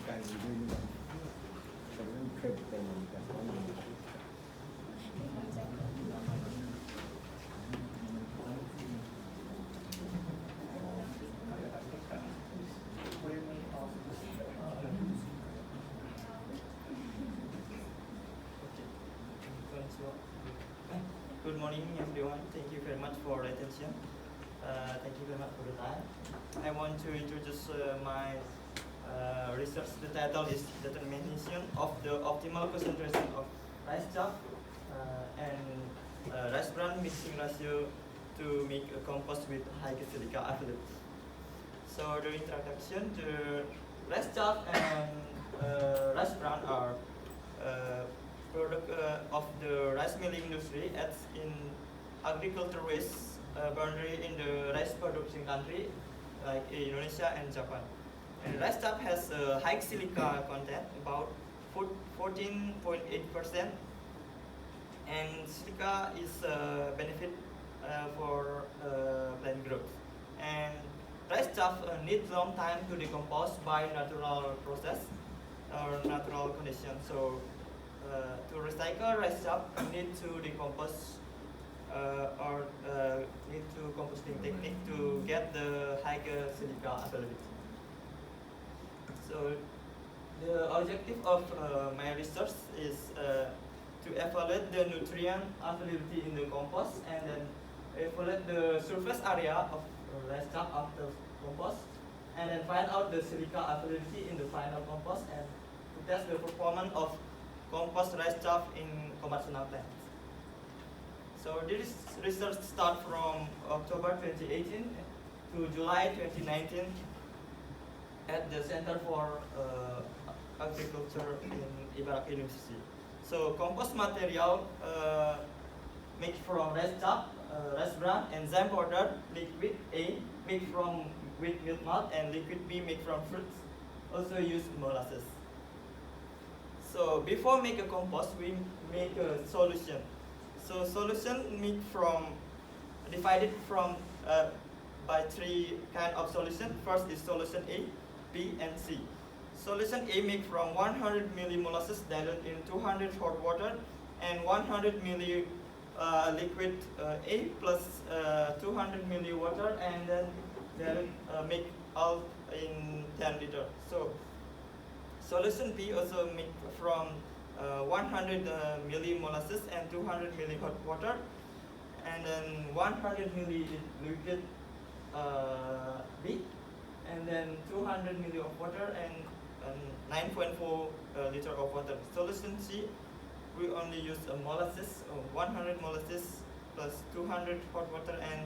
การรีวิวนี่แต่เรื่องเคยเป็นแบบนั้น Good morning, everyone. Thank you very much for attention. Thank you very much for the time. I want to introduce my research. The title is Determination of the Optimal Concentration of Rice chaff and rice bran mixing ratio to make a compost with high silica availability. So the introduction, the rice chaff and rice bran are product of the rice milling industry as in agriculture waste boundary in the rice producing country like Indonesia and Japan. And rice chaff has a high silica content, about 14.8%, and silica is a benefit for plant growth. And rice chaff needs long time to decompose by natural process or natural condition. So to recycle rice chaff, you need to decompose or need to composting technique to get the higher silica availability. So the objective of my research is to evaluate the nutrient availability in the compost and then evaluate the surface area of rice chaff after compost, and then find out the silica availability in the final compost and to test the performance of compost rice chaff in conventional plants. So this research starts from October 2018 to July 2019 at the Center for Agriculture in Ibarat University. So compost material made from rice chaff, rice bran, enzyme powder, liquid A made from wheat milk malt, and liquid B made from fruits. Also use molasses. So before make a compost, we make a solution. So solution made from divided from by three kind of solution. First is solution A, B, and C. Solution A made from 100 ml molasses diluted in 200 hot water and 100 ml liquid A plus 200 ml water, and then make all in 10 liter. So solution B also made from 100 ml molasses and 200 ml hot water, and then 100 ml liquid B, and then 200 ml of water and 9.4 liter of water. Solution C, we only use molasses, 100 molasses plus 200 hot water and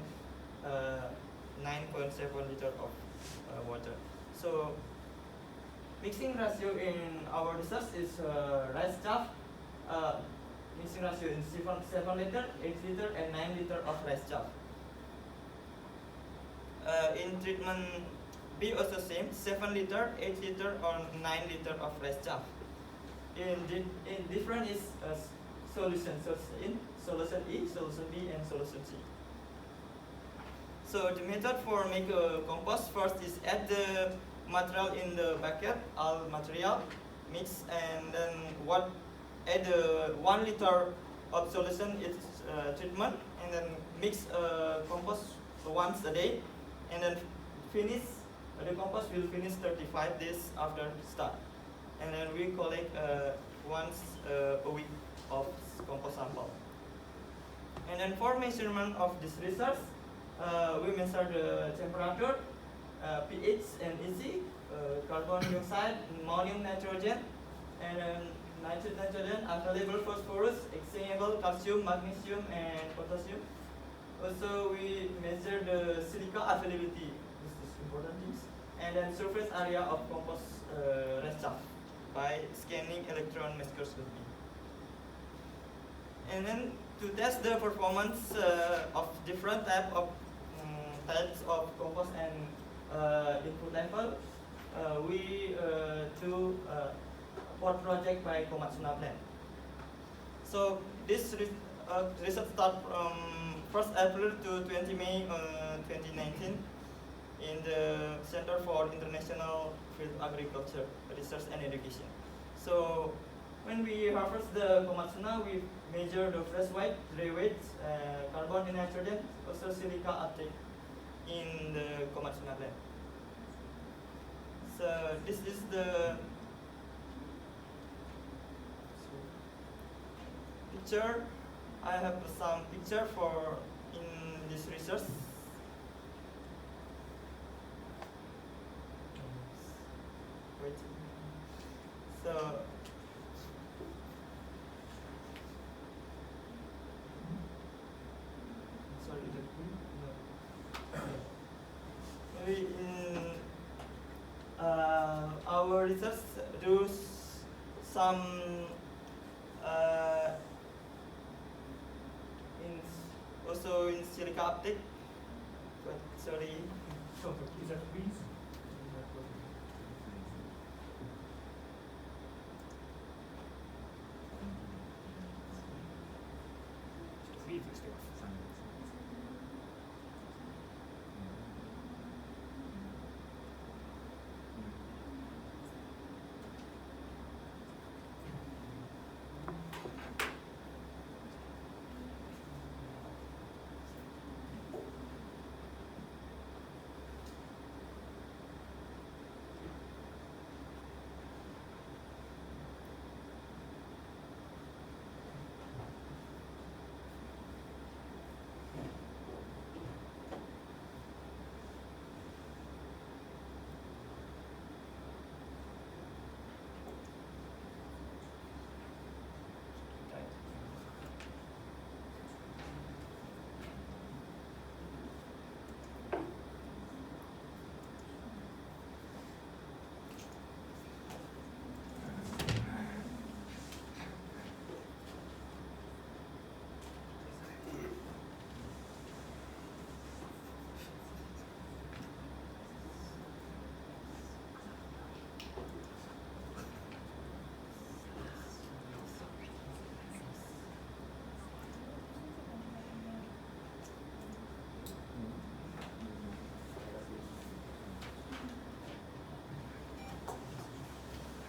9.7 liter of water. So mixing ratio in our research is rice chaff mixing ratio in 7 liter, 8 liter, and 9 liter of rice chaff. In treatment B also same, 7 liter, 8 liter, or 9 liter of rice chaff. In different is solution. So in solution E, solution B, and solution C. So the method for make a compost, first is add the material in the bucket, all material mix, and then add 1 liter of solution is treatment, and then mix compost once a day, and then finish the compost will finish 35 days after start, and then we collect once a week of compost sample. And then for measurement of this research, we measure the temperature, pH and EC, carbon dioxide, ammonium nitrogen, and nitrogen, available phosphorus, exchangeable calcium, magnesium, and potassium. Also, we measure the silica availability, this is important things, and then surface area of compost rice chaff by scanning electron microscopy. And then to test the performance of different types of compost and input level, we do pot project by conventional plant. So this research start from 1st April to 20 May 2019 in the Center for International Field Agriculture Research and Education. So when we harvest the komatsuna, we measure the fresh weight, dry weight, carbon and nitrogen, also silica uptake in the komatsuna plant. So this is the picture. I have some picture for in this research. Wait. So sorry. Maybe in our research do some also in silica uptake, but sorry. Is that please?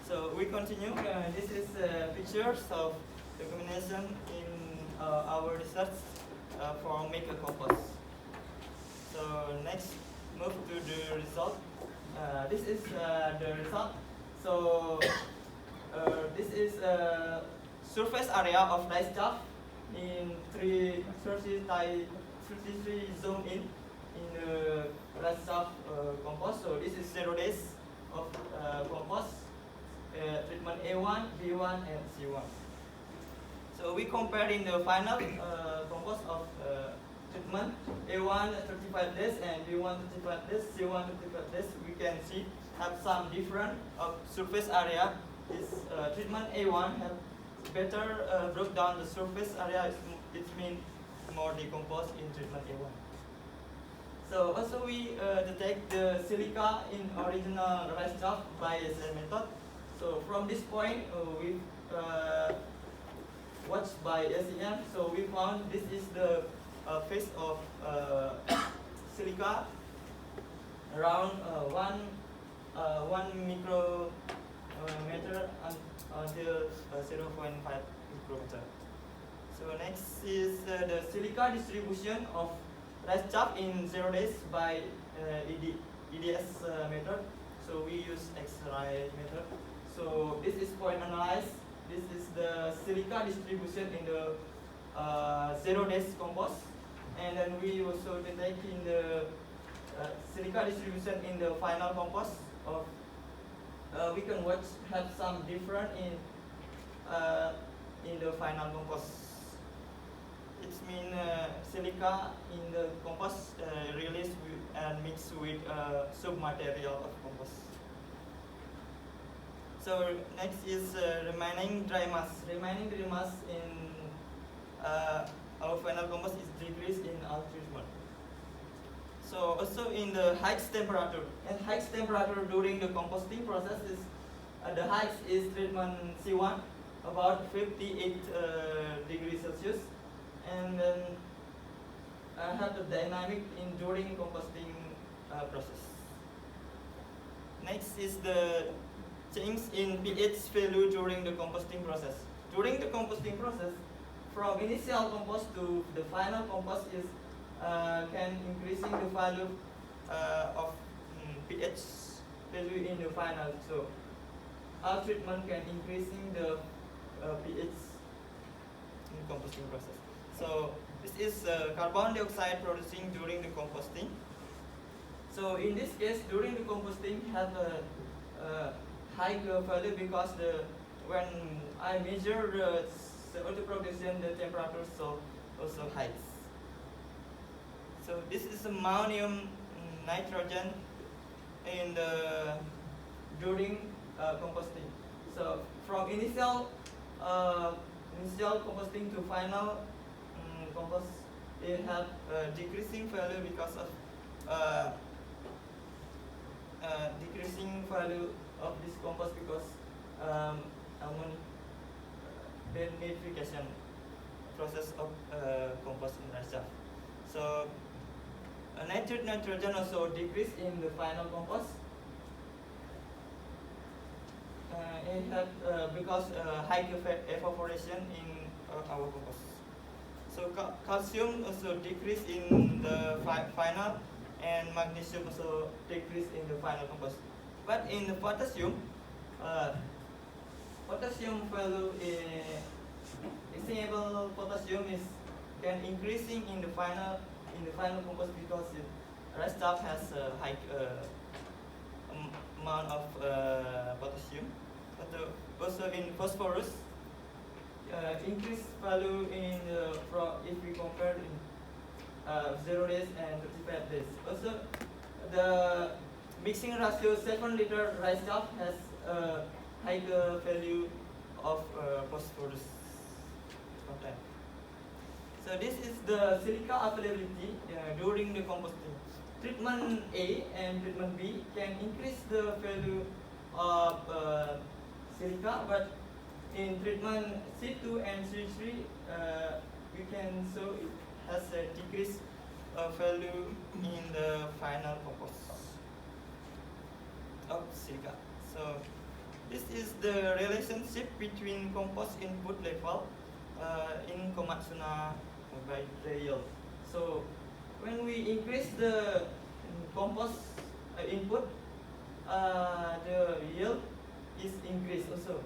So we continue. This is pictures of the combination in our research for make a compost. So next, move to the result. This is the result. So this is surface area of rice chaff in 33 zone in the rice chaff compost. So this is 0 days of compost. Treatment A1, B1, and C1. So we compare in the final compost of treatment A1 35 days and B1 35 days, C1 35 days. We can see have some different of surface area. This treatment A1 have better broke down the surface area. It means more decomposed in treatment A1. So also we detect the silica in original rice chaff by SL method. So from this point, we watched by SEM. So we found this is the phase of silica around 1 micrometer until 0.5 micrometer. So next is the silica distribution of rice chaff in 0 days by EDS method. So we use X-ray method. So this is point analyzed. This is the silica distribution in the 0 days compost, and then we also detect in the silica distribution in the final compost. Of we can watch have some different in the final compost. It means silica in the compost released and mixed with submaterial of compost. So next is remaining dry mass. Remaining dry mass in our final compost is decreased in our treatment. So also in the Husk temperature. And Husk temperature during the composting process is the Husk is treatment C1 about 58 degrees Celsius, and then have the dynamic in during composting process. Next is the change in pH value during the composting process. During the composting process, from initial compost to the final compost is can increasing the value of pH value in the final. So our treatment can increasing the pH in composting process. So this is carbon dioxide producing during the composting. So in this case, during the composting have a high value because when I measure the CO2 production, the temperature also high. So this is ammonium nitrogen in the during composting. So from initial composting to final compost, it have decreasing value because of decreasing value of this compost because beneficiation process of compost in reserve. So nitrogen also decrease in the final compost. It have because high evaporation in our compost. So calcium also decrease in the final, and magnesium also decrease in the final compost. But in the potassium value example potassium is can increasing in the final compost because rest stuff has a high amount of potassium. But also in phosphorus, increased value in if we compare in 0 days and 35 days. Also, the mixing ratio 7 liter rice stuff has a higher value of phosphorus content. So this is the silica availability during the composting. Treatment A and treatment B can increase the value of silica, but in treatment C2 and C3, we can show it has a decreased value in the final compost of silica. So this is the relationship between compost input level in Komatsuna by the yield. So when we increase the compost input, the yield is increased also.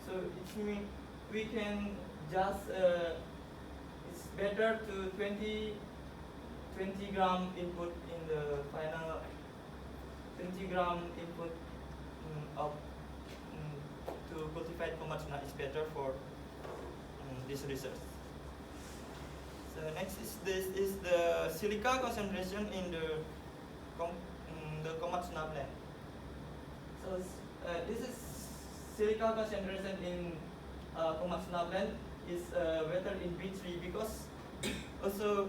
So it means we can just it's better to 20 gram input in the final 20 gram input of to cultivate Komatsuna is better for this research. So next is the silica concentration in the Komatsuna plant. So this is silica concentration in Komatsuna plant is better in B3 because also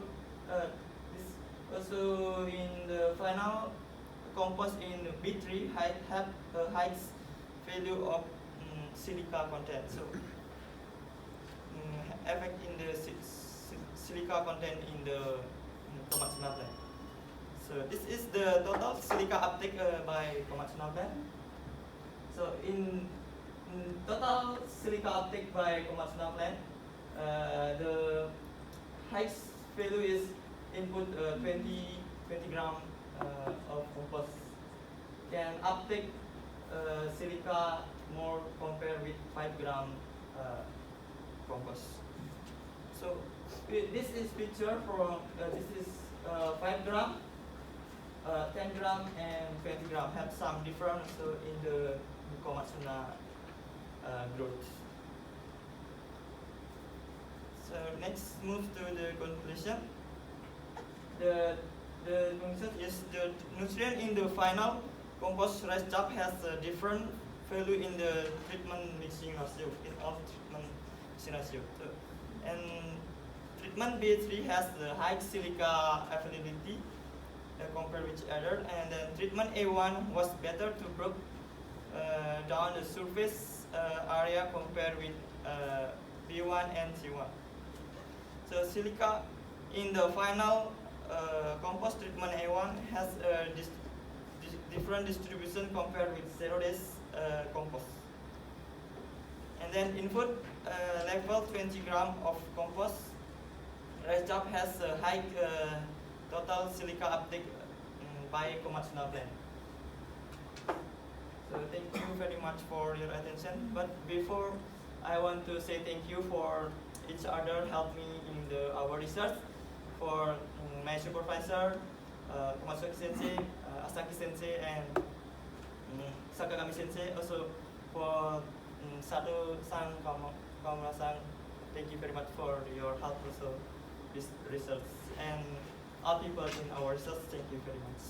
in the final compost in B3 have a high value of silica content. So effect in the silica content in the Komatsuna plant. So this is the total silica uptake by Komatsuna plant. So in total silica uptake by Komatsuna plant, the highest value is input 20 gram of compost can uptake silica more compared with 5 gram compost. So this is picture from this is 5 gram, 10 gram and 20 gram have some difference so in the Komatsuna growth. So next move to the conclusion. The conclusion is the nutrient in the final compost rice chaff has a different value in the treatment mixing ratio in all treatment mixing ratio. So, and treatment B3 has the high silica availability compared with each other, and then treatment A1 was better to break down the surface area compared with B1 and C1. So silica in the final compost treatment A1 has a different distribution compared with 0 days compost. And then input level 20 gram of compost. Rice job has a high total silica uptake by conventional blend. So thank you very much for your attention. But before, I want to say thank you for each other help me in our research. For my supervisor, Komatsuki Sensei, Asaki Sensei, and Sakagami Sensei. Also for Sato-san, Kamura-san, thank you very much for your help also this research. And all people in our research, thank you very much.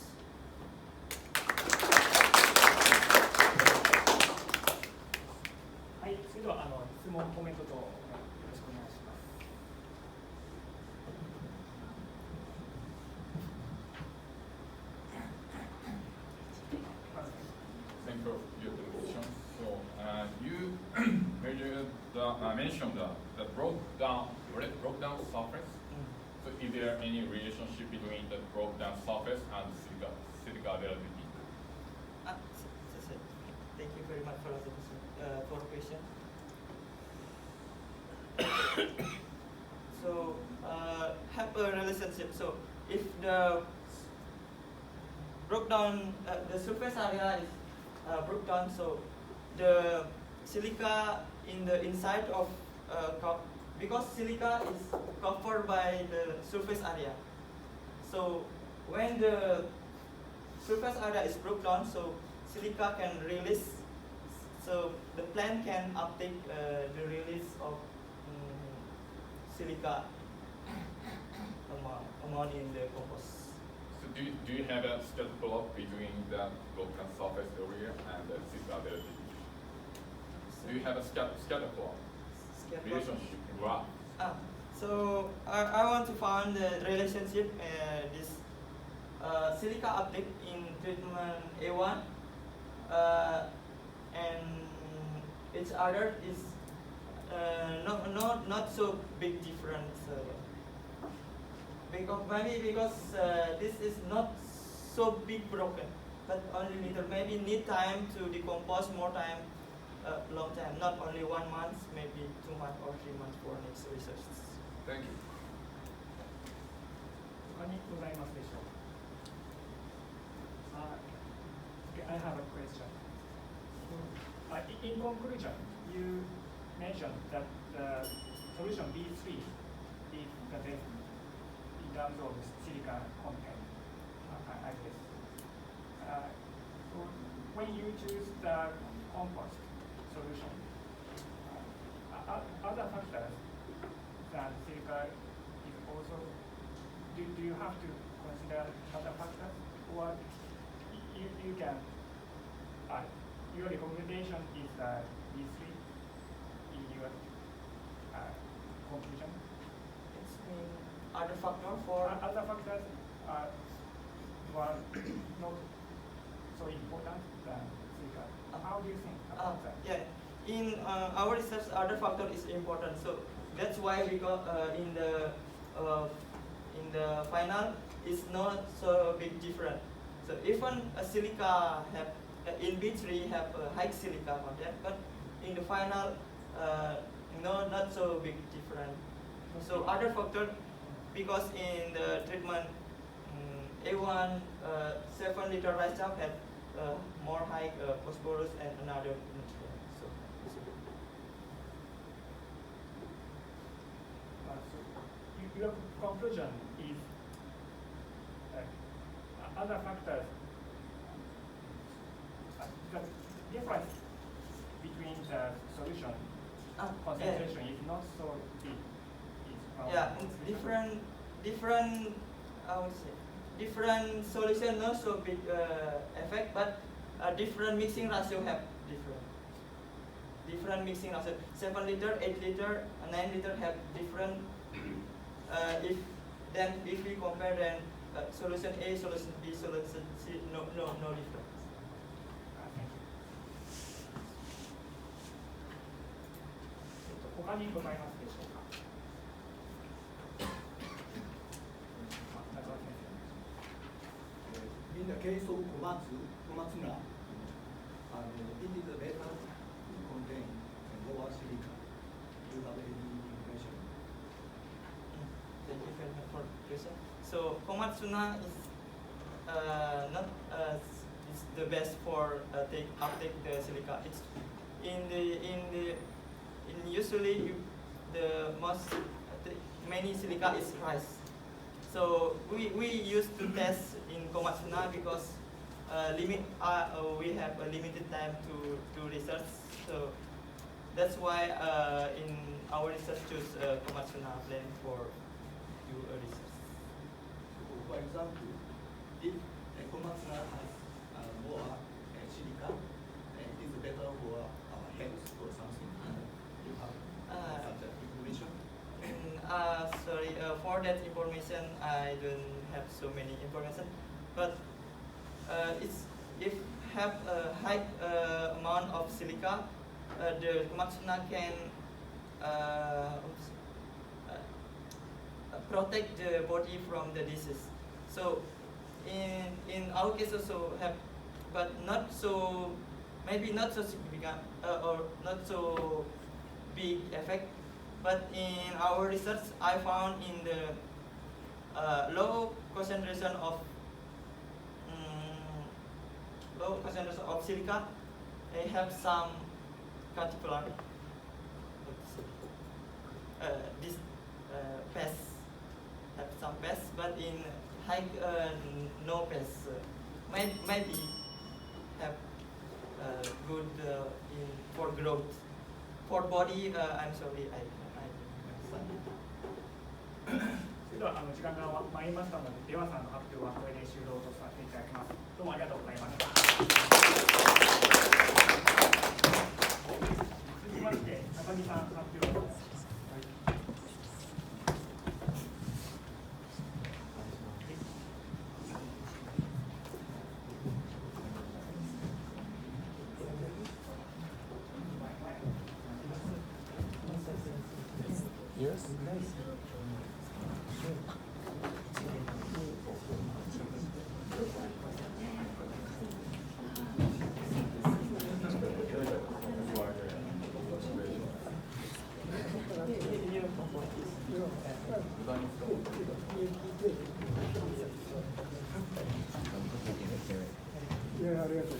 はい、それでは質問、コメントとよろしくお願いします。Thank you for your presentation. So you mentioned the broke down surface. So is there any relationship between the broke down surface and silica availability? Thank you very much for the question. So have a relationship. So if the broke down, the surface area is broke down, so the silica in the inside of because silica is covered by the surface area. So when the surface area is broke down, so silica can release. So the plant can uptake the release of silica amount in the compost. So do you have a scatter plot between the broken surface area and the silica availability? Do you have a scatter plot relationship graph? So I want to find the relationship this silica uptake in treatment A1 and each other is not so big difference. Because this is not so big broken, but only little. Maybe need time to decompose, more time, long time, not only 1 month, maybe 2 months or 3 months for next research. Thank you. 他にございますでしょうか。Okay, I have a question. In conclusion, you mentioned that the solution B3 is the best in terms of silica content, I guess. So when you choose the compost solution, other factors than silica is also, do you have to consider other factors, or you can, your recommendation is B3 in your conclusion? It's other factor for Other factors were not so important than silica. How do you think about that? yeah. In our research, other factor is important. So that's why we got in the final is not so big different. So even a silica have in B3 have a high silica content, but in the final not so big different. So other factor, because in the treatment A1 7 liter rice chaff had more high phosphorus and another nutrient. So your conclusion is other factors, the difference between the solution concentration is not so big. It's different. I would say different solution, not so big effect, but different mixing ratio have different mixing ratio. 7 liter, 8 liter, 9 liter have different. If we compare then solution A, solution B, solution C, no difference. 他にございますでしょうか。中尾先生。case of Komatsuna, it is better to contain lower silica. Do you have any information? Thank you very much for the question. So Komatsuna is not is the best for uptake the silica. It's usually the most many silica is rice. So we used to test in Komatsuna because we have a limited time to do research. So that's why in our research choose Komatsuna blend for do a research. For example, if Komatsuna has more silica, it is better for our health or something. You have such information? Sorry, for that information, I don't have so many information. But if have a high amount of silica, the Komatsuna can protect the body from the disease. So in our case also have, but not so, maybe not so significant or not so big effect. But in our research, I found in the low concentration of silica, they have some particular pests, have some pests, but in high no pests, maybe have good for growth. For body, I'm sorry, I それでは時間が参りましたので、出羽さんの発表はこれで終了とさせていただきます。どうもありがとうございました。続きまして、高木さん発表です。Yes. Yeah, ありがとう。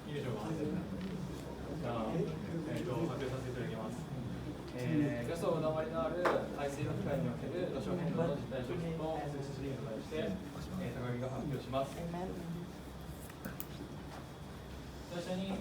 いいでしょうか。じゃあ、発表させていただきます。ガスの鉛のある海水の機械における土壌変動の実態調査と推進理由に対して、高木が発表します。最初に